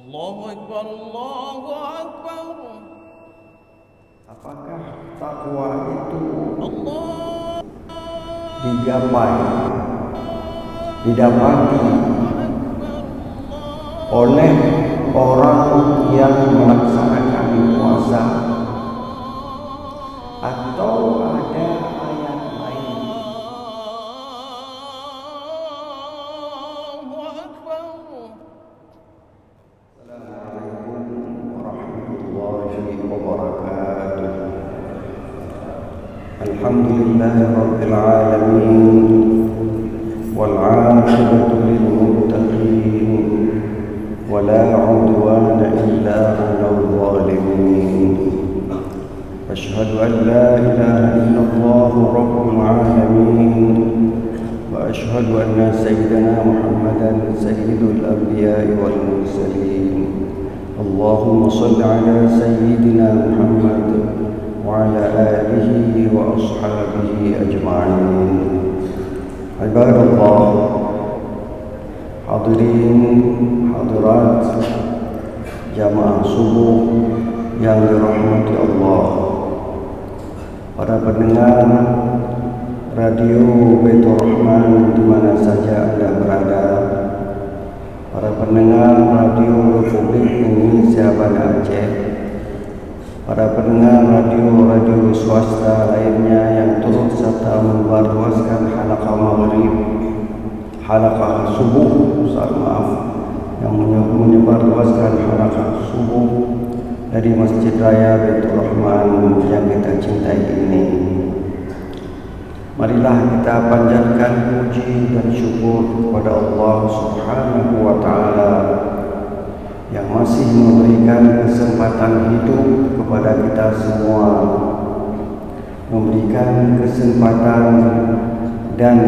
Allahu Akbar, Allahu Akbar. Apakah takwa itu Allah digapai, didapati oleh orang yang melaksanakan puasa, atau ada ayat lain? Allahu Akbar. Assalamualaikum warahmatullahi wabarakatuh. Alhamdulillahi rabbil alamin, wal 'aqibatu lil muttaqin, ولا عدوان إلا على الظالمين. أشهد أن لا إله إلا الله رب العالمين، وأشهد أن سيدنا محمدا سيد الأنبياء والمرسلين. اللهم صل على سيدنا محمد وعلى آله وأصحابه أجمعين. عباد الله، hadirin hadirat jamaah subuh yang dirahmati Allah, para pendengar radio Baitur Rahman di mana saja Anda berada, para pendengar radio Republik Indonesia Banda Aceh, para pendengar radio swasta lainnya yang turut serta membarluaskan halaqah maghrib, halaqah subuh, yang menyebarluaskan halaqah subuh dari Masjid Raya Baitur Rahman yang kita cintai ini. Marilah kita panjatkan puji dan syukur kepada Allah Subhanahu wa taala yang masih memberikan kesempatan hidup kepada kita semua, memberikan kesempatan dan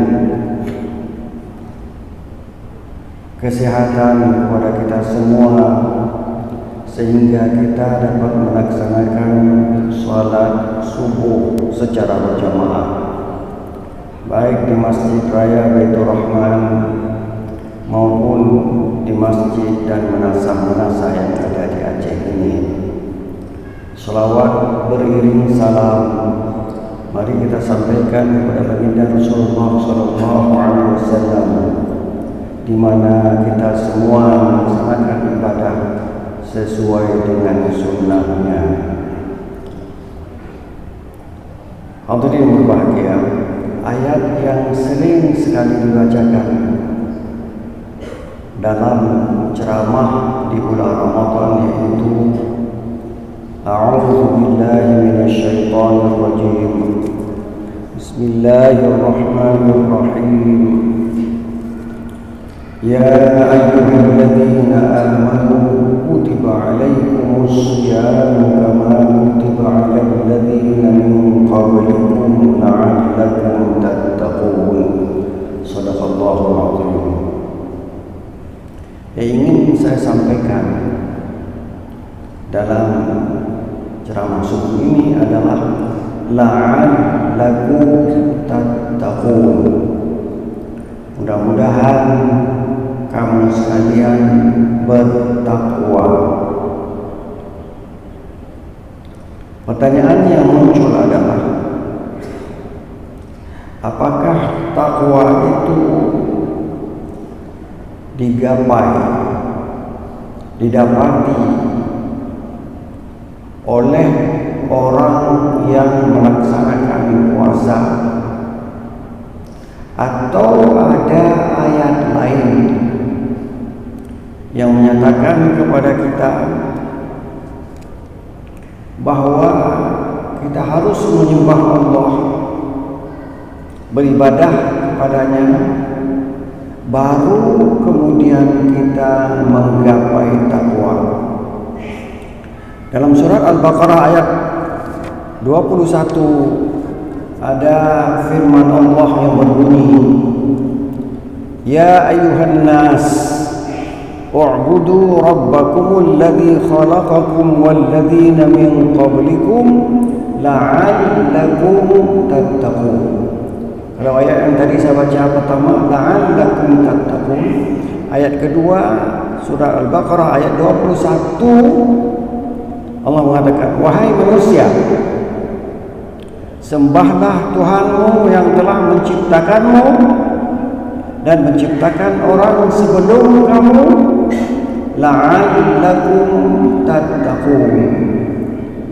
kesehatan kepada kita semua, sehingga kita dapat melaksanakan salat subuh secara berjamaah, baik di Masjid Raya Baitur Rahman maupun di masjid dan menasah-menasah yang ada di Aceh ini. Salawat beriring salam mari kita sampaikan kepada baginda Rasulullah SAW, di mana kita semua melaksanakan ibadah sesuai dengan sunnahnya. Hadirin berbahagia, ayat yang sering sekali dibacakan dalam ceramah di bulan Ramadan yaitu A'udzu billahi minasyaitonir rajim. Bismillahirrahmanirrahim. يا أيها الذين آمنوا كتب عليكم الصيام كما كتب على الذين من قبلكم لعلكم تتقون. صدق الله العظيم. Yang ingin saya sampaikan dalam ceramah subuh ini adalah la'allakum tattaqun. Mudah-mudahan kamu sekalian bertakwa. Pertanyaan yang muncul adalah, apakah takwa itu digapai, didapati oleh orang yang melaksanakan puasa, atau ada ayat lain yang menyatakan kepada kita bahwa kita harus menyembah Allah, beribadah kepadanya, baru kemudian kita menggapai takwa. Dalam surat Al-Baqarah ayat 21 ada firman Allah yang berbunyi, Ya ayuhan nas u'budu rabbakumul ladzi khalaqakum walladzina min qablikum la'allakum tattaqun. Kalau ayat yang tadi saya baca pertama la'allakum tattaqun, ayat kedua surah Al-Baqarah ayat 21 Allah mengatakan, wahai manusia, sembahlah Tuhanmu yang telah menciptakanmu dan menciptakan orang sebelum kamu, la'allakum tattaqun,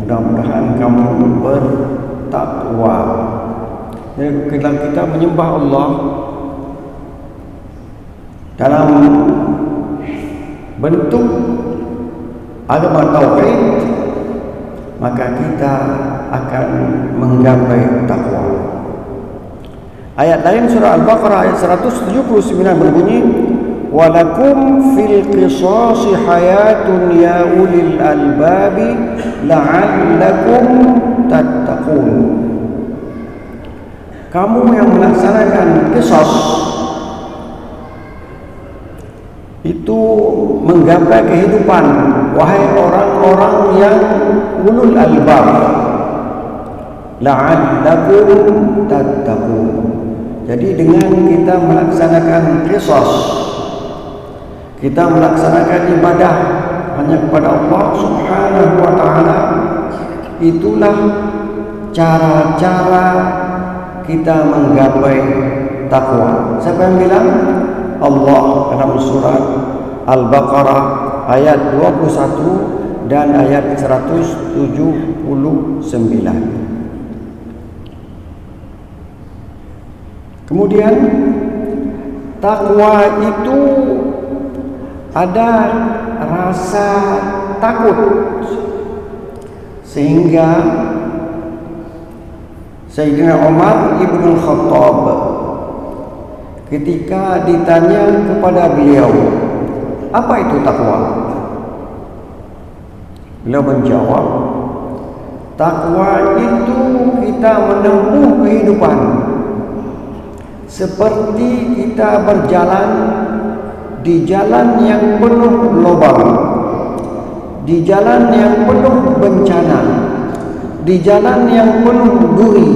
mudah-mudahan kamu bertakwa. Jadi kalau kita menyembah Allah dalam bentuk agama tauhid, maka kita akan menggapai takwa. Ayat lain surah Al-Baqarah ayat 179 berbunyi, walakum fil qisasi hayatun ya ulil albabi la'allakum tattaqun. Kamu yang melaksanakan qisas itu menggapai kehidupan, wahai orang-orang yang ulul albab, la'allakum tattaqun. Jadi dengan kita melaksanakan qisas, kita melaksanakan ibadah hanya kepada Allah Subhanahu wa taala, itulah cara-cara kita menggapai takwa. Siapa yang bilang? Allah dalam surat Al-Baqarah ayat 21 dan ayat 179. Kemudian takwa itu ada rasa takut, sehingga Sayyidina Umar ibn Khattab ketika ditanya kepada beliau, apa itu takwa? Beliau menjawab, takwa itu kita menempuh kehidupan seperti kita berjalan di jalan yang penuh lubang, di jalan yang penuh bencana, di jalan yang penuh duri.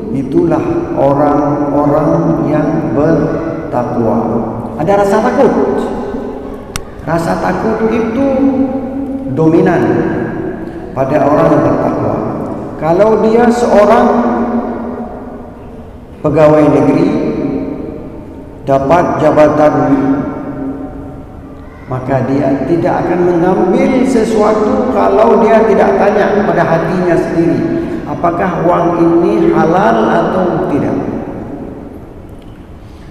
Itulah orang-orang yang bertakwa. Ada rasa takut. Rasa takut itu dominan pada orang yang bertakwa. Kalau dia seorang pegawai negeri, dapat jabatan, maka dia tidak akan mengambil sesuatu kalau dia tidak tanya kepada hatinya sendiri, apakah uang ini halal atau tidak.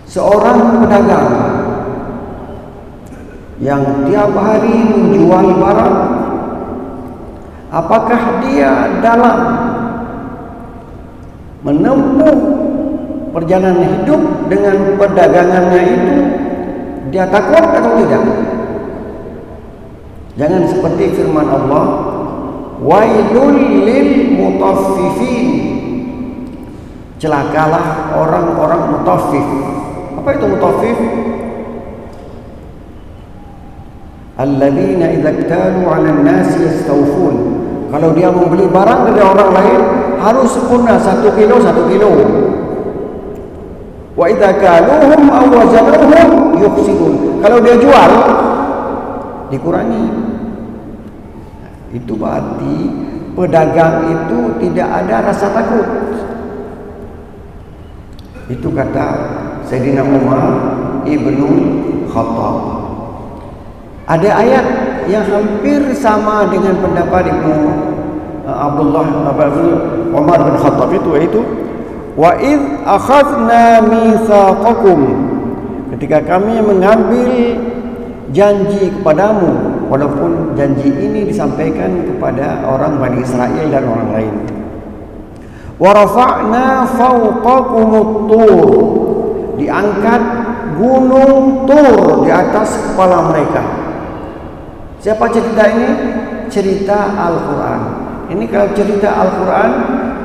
Seorang pedagang yang tiap hari menjual barang, apakah dia dalam menempuh perjalanan hidup dengan perdagangannya itu, dia takut atau tidak? Jangan seperti firman Allah, wailul lil mutaffifin, celakalah orang-orang mutaffif. Apa itu mutaffif? Alladzina idza iktalu 'alan nasi yastawfun. Kalau dia membeli barang dari orang lain harus sempurna 1 kilo 1 kilo. Wa idza kaluhum aw wazanuhum yukhsirun. Kalau dia jual dikurangi. Itu berarti pedagang itu tidak ada rasa takut. Itu kata Sayyidina Umar ibnu Khattab. Ada ayat yang hampir sama dengan pendapat Ibnu Umar bin Khattab itu, yaitu wa id akhadna mitsaqakum, ketika kami mengambil janji kepadamu, walaupun janji ini disampaikan kepada orang Bani Israel dan orang lain. Wa rafa'na fawqakumut tur, diangkat gunung Tur di atas kepala mereka. Siapa cerita ini? Cerita Al-Quran. Ini kalau cerita Al-Quran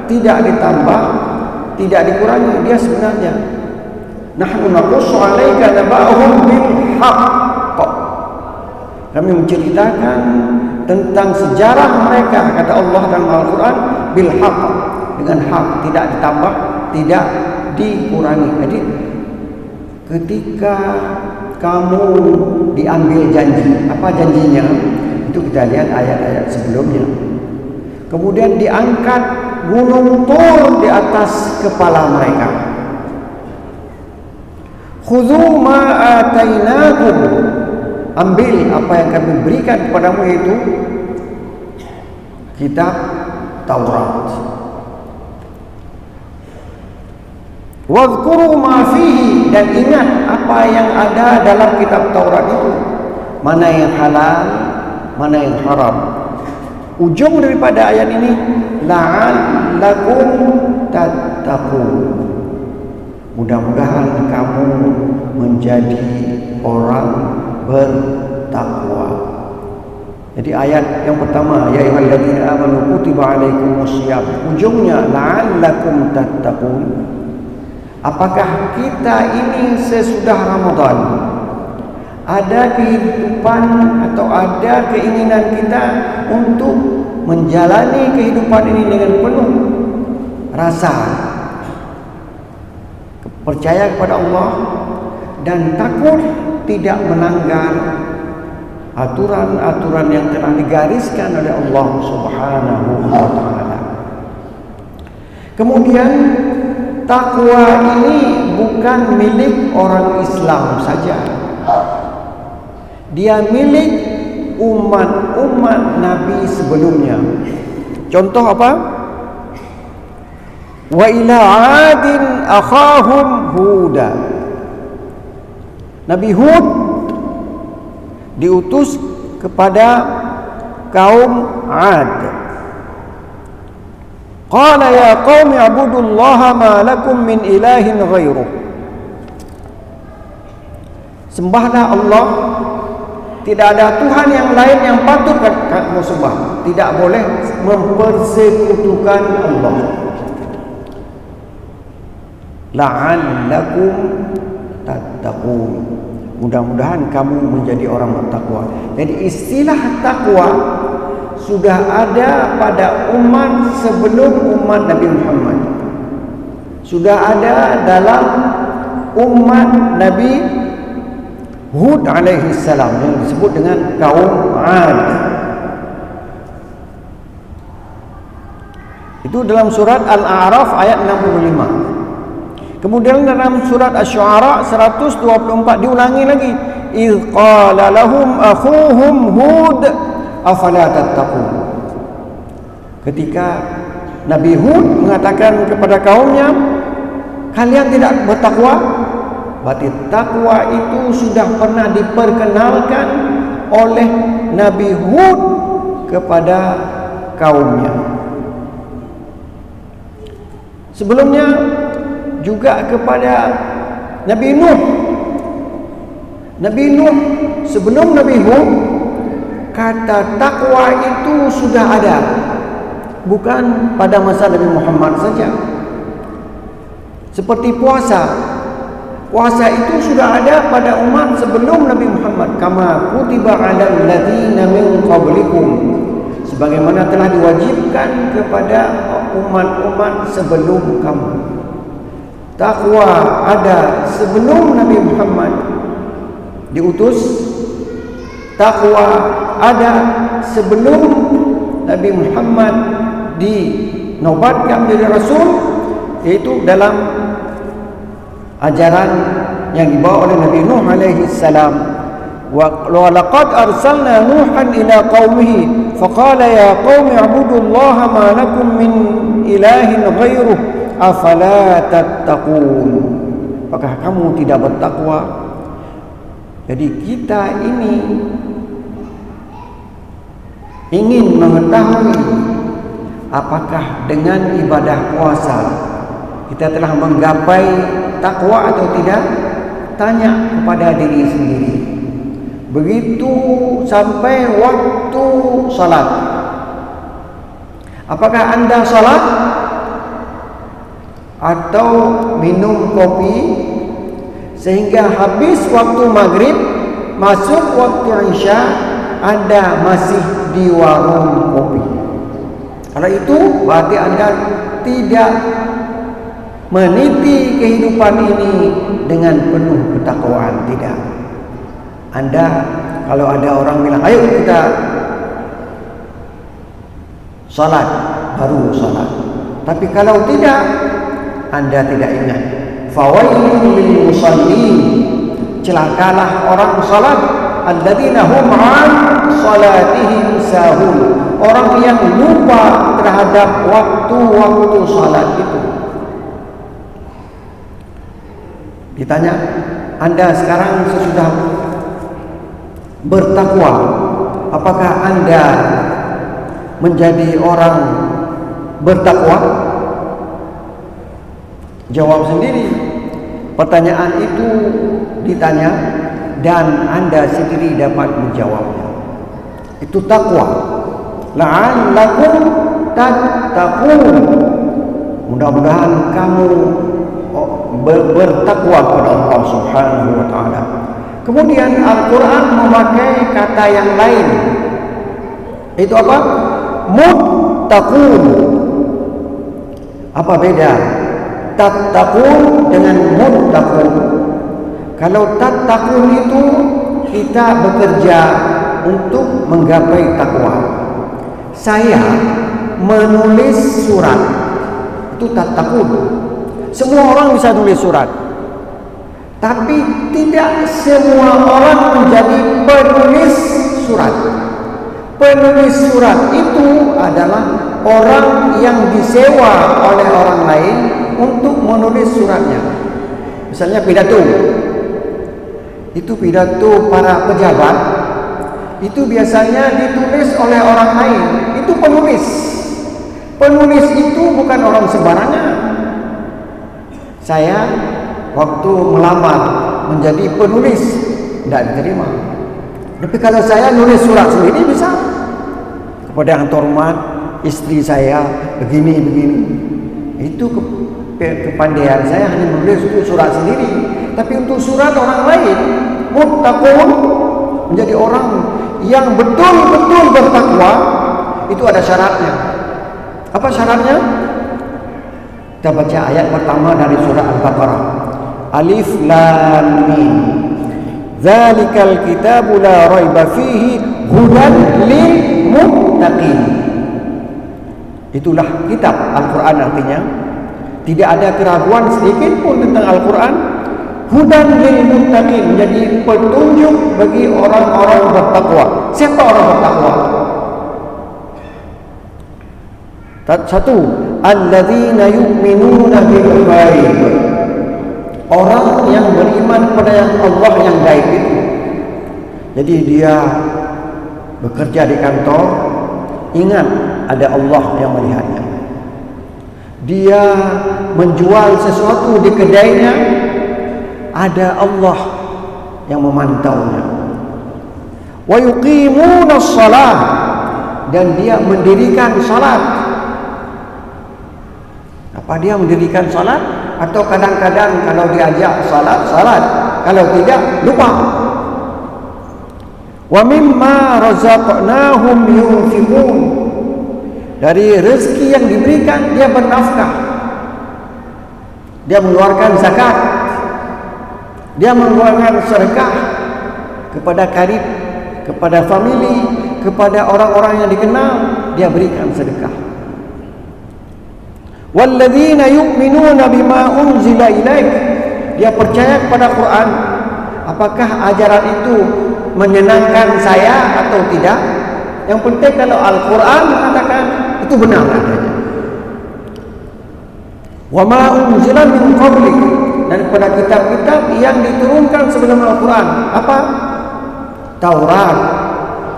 tidak ditambah, tidak dikurangi, dia sebenarnya nahnu naqussu 'alaika naba'ahum bil haqq. Kami menceritakan tentang sejarah mereka, kata Allah dalam Al-Quran, bil haqq, dengan hak, tidak ditambah, tidak dikurangi. Jadi ketika kamu diambil janji. Apa janjinya? Itu kita lihat ayat-ayat sebelumnya. Kemudian diangkat gunung Tur di atas kepala mereka. Khudhu ma atainakum, ambil apa yang kami berikan kepadamu, yaitu kitab Taurat. Wadhkuru ma fihi, dan ingat apa yang ada dalam kitab Taurat itu, mana yang halal, mana yang haram. Ujung daripada ayat ini, la'allakum tattaqun, mudah-mudahan kamu menjadi orang bertakwa. Jadi ayat yang pertama, ya ayyuhalladzina amanu kutiba alaikumusiyam, ujungnya la'allakum tattaqun. Apakah kita ini sesudah Ramadan ada kehidupan atau ada keinginan kita untuk menjalani kehidupan ini dengan penuh rasa percaya kepada Allah dan takut tidak melanggar aturan-aturan yang telah digariskan oleh Allah Subhanahu wa taala. Kemudian takwa ini bukan milik orang Islam saja. Dia milik umat-umat Nabi sebelumnya. Contoh apa? Wa ila 'adin akhahum Huda. Nabi Hud diutus kepada kaum 'Ad. Qala ya qaumi ibudullaha ma lakum min ilahin ghairuh. Sembahlah Allah, tidak ada Tuhan yang lain yang patut kamu sembah. Tidak boleh mempersekutukan Allah. La'allakum tattaqun, mudah-mudahan kamu menjadi orang bertakwa. Jadi istilah takwa sudah ada pada umat sebelum umat Nabi Muhammad. Sudah ada dalam umat Nabi Hud alaihi salam yang disebut dengan kaum 'Ad. Itu dalam surat Al-A'raf ayat 65. Kemudian dalam surat Asy-Syu'ara 124 diulangi lagi. Idz qala lahum akhuhum Hud afala tattaqun. Ketika Nabi Hud mengatakan kepada kaumnya, kalian tidak bertakwa? Berarti takwa itu sudah pernah diperkenalkan oleh Nabi Hud kepada kaumnya. Sebelumnya juga kepada Nabi Nuh. Nabi Nuh sebelum Nabi Hud, kata takwa itu sudah ada, bukan pada masa Nabi Muhammad saja. Seperti puasa. Puasa itu sudah ada pada umat sebelum Nabi Muhammad. Kama kutiba 'alal ladzina min qablikum, sebagaimana telah diwajibkan kepada umat-umat sebelum kamu. Takwa ada sebelum Nabi Muhammad diutus. Takwa ada sebelum Nabi Muhammad dinobatkan menjadi Rasul, yaitu dalam ajaran yang dibawa oleh Nabi Nuh alaihi salam. Wa laqad arsalna Nuhan ila qaumihi faqala ya qaumi ibudullaha ma lakum min ilahin ghairuh afala tattaqun. Apakah kamu tidak bertakwa? Jadi kita ini ingin mengetahui apakah dengan ibadah puasa kita telah menggapai takwa atau tidak. Tanya kepada diri sendiri. Begitu sampai waktu salat, apakah anda salat atau minum kopi sehingga habis waktu maghrib, masuk waktu isya, anda masih di warung kopi? Kalau itu berarti anda tidak meniti kehidupan ini dengan penuh ketakwaan. Tidak. Anda kalau ada orang bilang, ayo kita salat, baru salat. Tapi kalau tidak, Anda tidak ingat. Fawailun lil musallin, celakalah orang salat, alladzina hum an salatihim sahun, orang yang lupa terhadap waktu-waktu salat itu. Ditanya, Anda sekarang sesudah bertakwa, apakah Anda menjadi orang bertakwa? Jawab sendiri. Pertanyaan itu ditanya dan Anda sendiri dapat menjawabnya. Itu takwa. La'allakum tattaqun. Mudah-mudahan kamu bertakwa kepada Allah Subhanahu wa taala. Kemudian Al-Quran memakai kata yang lain. Itu apa? Muttaqun. Apa beda tattaqun dengan muttaqun? Kalau tattaqun itu kita bekerja untuk menggapai takwa. Saya menulis surat, itu tattaqun. Semua orang bisa tulis surat, tapi tidak semua orang menjadi penulis surat. Penulis surat itu adalah orang yang disewa oleh orang lain untuk menulis suratnya. Misalnya pidato, itu pidato para pejabat, itu biasanya ditulis oleh orang lain. Itu penulis. Penulis itu bukan orang sembarangan. Saya waktu melamar menjadi penulis tidak diterima. Tapi kalau saya nulis surat sendiri bisa. Kepada yang terhormat istri saya begini. Itu kepandaian saya, hanya menulis itu surat sendiri. Tapi untuk surat orang lain, muttaqun, menjadi orang yang betul-betul bertakwa, itu ada syaratnya. Apa syaratnya? Kita baca ayat pertama dari surah Al-Baqarah. Alif Lam Mim. Dzalikal kitabu la raiba fihi hudan lil muttaqin. Itulah kitab Al-Quran, artinya tidak ada keraguan sedikit pun tentang Al-Quran. Hudan lil muttaqin, menjadi petunjuk bagi orang-orang bertakwa. Siapa orang bertakwa? Satu, alladzina yu'minuna bil ghaib, orang yang beriman pada yang Allah yang gaib itu. Jadi dia bekerja di kantor, ingat ada Allah yang melihatnya. Dia menjual sesuatu di kedainya, ada Allah yang memantaunya. Wa yuqimuna shalah, dan dia mendirikan salat. Apa dia mendirikan salat? Atau kadang-kadang kalau diajak salat, kalau tidak, lupa. Wa mimma razaqnahum yunfiqun, dari rezeki yang diberikan dia bernafkah. Dia mengeluarkan zakat, dia mengeluarkan sedekah kepada karib, kepada famili, kepada orang-orang yang dikenal, dia berikan sedekah. Walladzina yu'minuna bima unzila ilaik, dia percaya kepada Quran. Apakah ajaran itu menyenangkan saya atau tidak? Yang penting kalau Al-Quran mengatakan itu benar adanya. Wa ma unzila min qablik, dan pada kitab-kitab yang diturunkan sebelum Al-Quran. Apa? Taurat,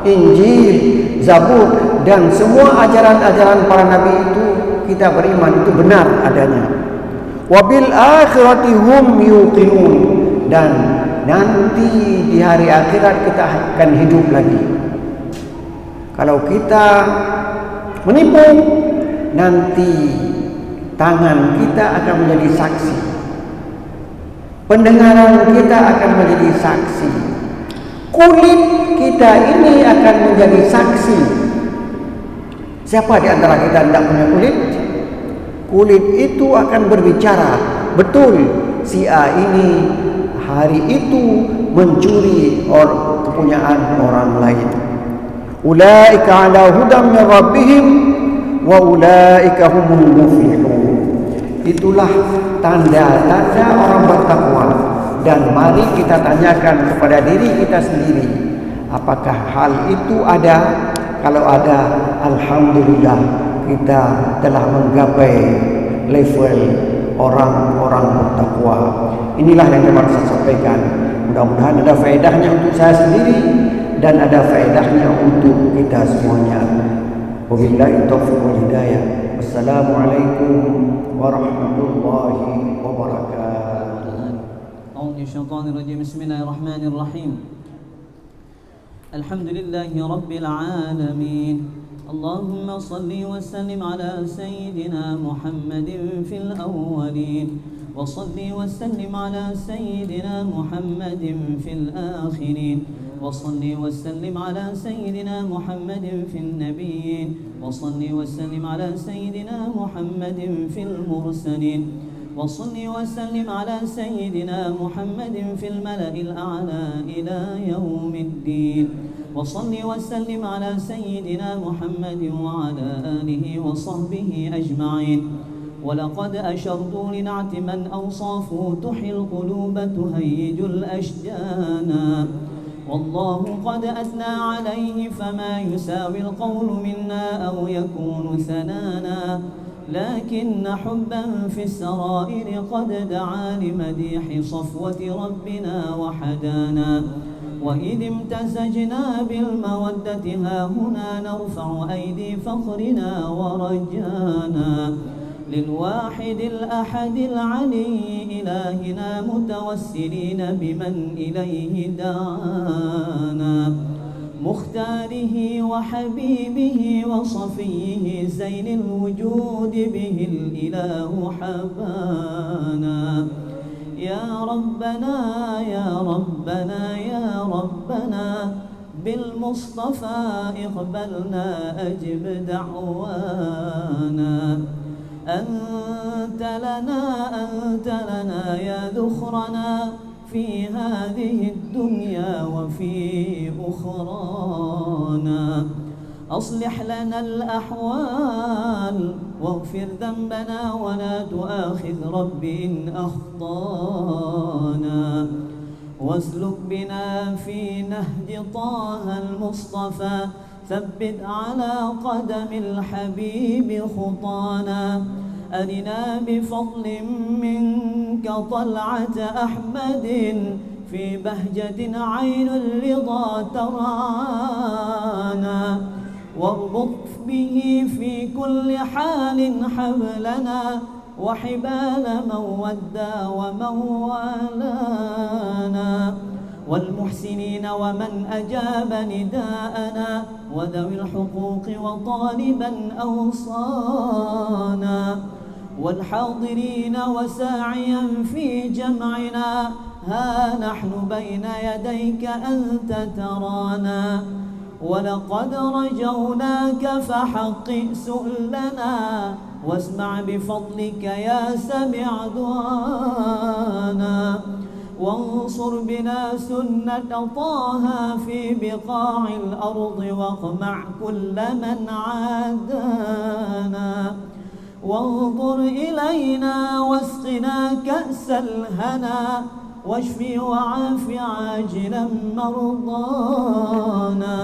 Injil, Zabur, dan semua ajaran-ajaran para nabi itu kita beriman itu benar adanya. Wabil akhirati hum yuqinun, dan nanti di hari akhirat kita akan hidup lagi. Kalau kita menipu, nanti tangan kita akan menjadi saksi, pendengaran kita akan menjadi saksi, kulit kita ini akan menjadi saksi. Siapa di antara kita tidak punya kulit? Kulit itu akan berbicara. Betul, si A ini hari itu mencuri kepunyaan orang lain. Ulaika ala hudam min rabbihim wa ulaika humul muflihun. Itulah tanda-tanda orang bertakwa. Dan mari kita tanyakan kepada diri kita sendiri, apakah hal itu ada? Kalau ada, alhamdulillah kita telah menggapai level orang-orang bertakwa. Inilah yang dapat saya sampaikan. Mudah-mudahan ada faedahnya untuk saya sendiri dan ada faedahnya untuk kita semuanya. Wabillahi taufiq wal hidayah. Wassalamualaikum warahmatullahi wabarakatuh. الشيطان الرجيم. بسم الله الرحمن الرحيم. الحمد لله رب العالمين. اللهم صل وسلم على سيدنا محمد في الأولين وصل وسلم على سيدنا محمد في الآخرين وصل وسلم على سيدنا محمد في النبيين وصل وسلم على سيدنا محمد في المرسلين وصل وسلم على سيدنا محمد في الملأ الأعلى إلى يوم الدين وصل وسلم على سيدنا محمد وعلى آله وصحبه أجمعين. ولقد أشرت لنعت من أوصافه تحيي القلوب تهيج الأشجان والله قد أثنى عليه فما يساوي القول منا أو يكون ثنانا لكن حبا في السرائر قد دعا لمديح صفوة ربنا وحدانا وإذ امتزجنا بالمودة ها هنا نرفع أيدي فخرنا ورجانا للواحد الأحد العلي إلهنا متوسلين بمن إليه دعانا مختاره وحبيبه وصفيه زين الوجود به الإله حبانا يا ربنا يا ربنا يا ربنا بالمصطفى اقبلنا أجب دعوانا أنت لنا يا ذخرنا في هذه الدنيا وفي أخرانا أصلح لنا الأحوال واغفر ذنبنا ولا تؤاخذ رب إن أخطانا واسلك بنا في نهج طه المصطفى ثبت على قدم الحبيب خطانا أرنا بفضل منك طلعة أحمد في بهجة عين الرضا ترعانا واربط به في كل حال حبلنا وحبال من ودى ومن والانا والمحسنين ومن أجاب نداءنا وذوي الحقوق وطالبا أوصانا والحاضرين وساعيا في جمعنا ها نحن بين يديك أنت ترانا ولقد رجوناك فحقق سؤلنا واسمع بفضلك يا سميع دعانا وانصر بنا سنة طه في بقاع الأرض واقمع كل من عادانا وانظر إلينا واسقنا كأس الهنا واشف وعاف عاجلا مرضانا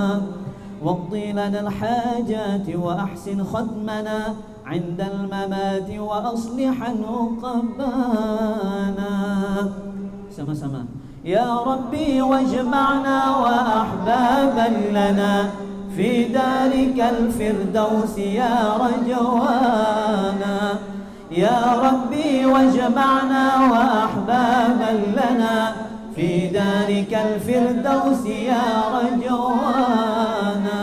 واقضي لنا الحاجات وأحسن ختمنا عند الممات وأصلحا عقبانا sama-sama يا ربي واجمعنا وأحبابا لنا في دارك الفردوس يا رجوانا يا ربي واجمعنا وأحبابا لنا في دارك الفردوس يا رجوانا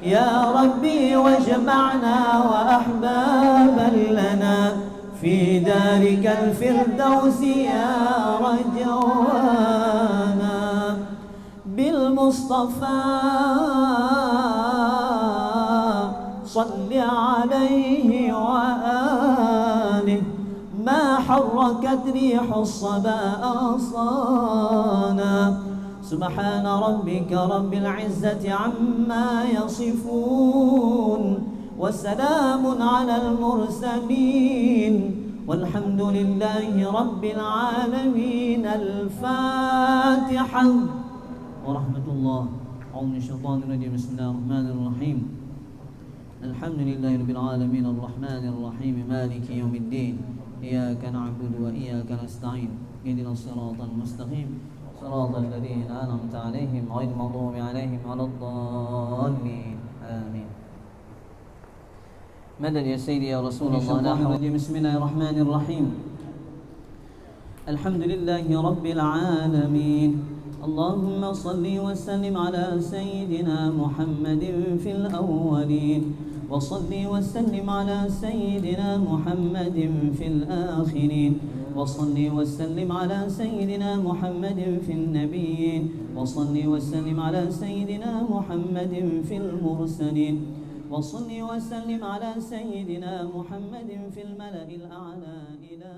يا ربي واجمعنا وأحبابا لنا في دارك الفردوس يا رجوانا بالمصطفى صل عليه وآله ما حركت ريح الصبا أغصانا سبحان ربك رب العزة عما يصفون وسلام على المرسلين والحمد لله رب العالمين. الفاتحة. ورحمة الله. أعوذ من الشيطان الرجيم. بسم الله الرحمن الرحيم. الحمد لله رب العالمين الرحمن الرحيم مالك يوم الدين إياك نعبد وإياك نستعين اهدنا الصراط المستقيم صراط الذين أنعمت عليهم غير المغضوب عليهم ولا الضالين آمين. مدد يا سيدي يا رسول الله. بسم الله الرحمن الرحيم. الحمد لله رب العالمين. اللهم صل وسلم على سيدنا محمد في الأولين وصل وسلم على سيدنا محمد في الآخرين وصل وسلم على سيدنا محمد في النبيين وصل وسلم على سيدنا محمد في المرسلين وصل وسلم على سيدنا محمد في الملأ الأعلى إلى